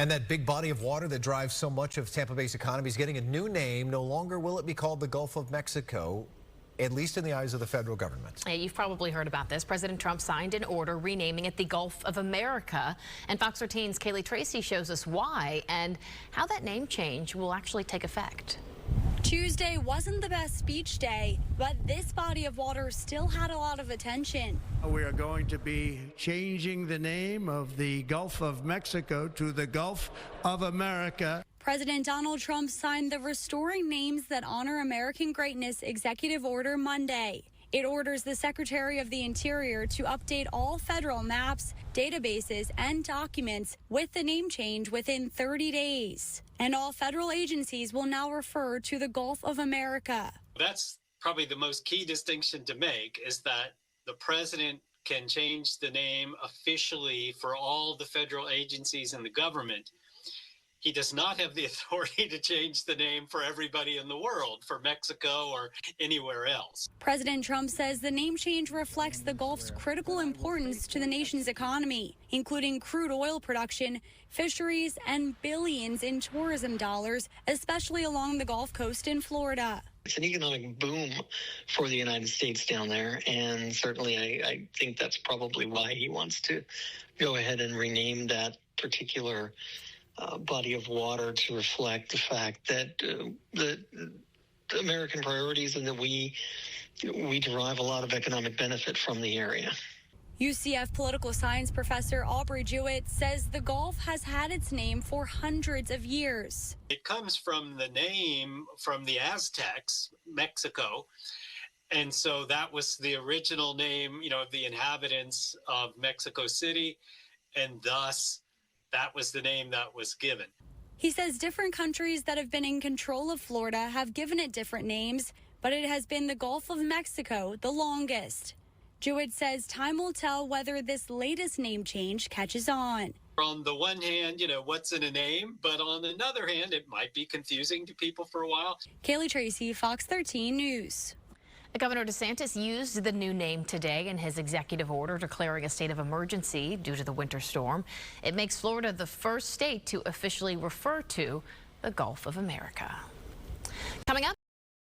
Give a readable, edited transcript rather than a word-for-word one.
And that big body of water that drives so much of Tampa Bay's economy is getting a new name. No longer will it be called the Gulf of Mexico, at least in the eyes of the federal government. Hey, you've probably heard about this. President Trump signed an order renaming it the Gulf of America. And Fox 13's Kaylee Tracy shows us why and how that name change will actually take effect. Tuesday wasn't the best speech day, but this body of water still had a lot of attention. We are going to be changing the name of the Gulf of Mexico to the Gulf of America. President Donald Trump signed the Restoring Names That Honor American Greatness executive order Monday. It orders the Secretary of the Interior to update all federal maps, databases, and documents with the name change within 30 days. And all federal agencies will now refer to the Gulf of America. That's probably the most key distinction to make, is that the president can change the name officially for all the federal agencies in the government. He does not have the authority to change the name for everybody in the world, for Mexico or anywhere else. President Trump says the name change reflects the Gulf's critical importance to the nation's economy, including crude oil production, fisheries, and billions in tourism dollars, especially along the Gulf Coast in Florida. It's an economic boom for the United States down there, and certainly I think that's probably why he wants to go ahead and rename that particular body of water to reflect the fact that the American priorities and that we derive a lot of economic benefit from the area. UCF political science professor Aubrey Jewett says the Gulf has had its name for hundreds of years. It comes from the name from the Aztecs, Mexico. And so that was the original name, of the inhabitants of Mexico City. And thus, that was the name that was given. He says different countries that have been in control of Florida have given it different names, but it has been the Gulf of Mexico the longest. Jewett says time will tell whether this latest name change catches on. On the one hand, what's in a name? But on another hand, it might be confusing to people for a while. Kaylee Tracy, Fox 13 News. Governor DeSantis used the new name today in his executive order declaring a state of emergency due to the winter storm. It makes Florida the first state to officially refer to the Gulf of America. Coming up.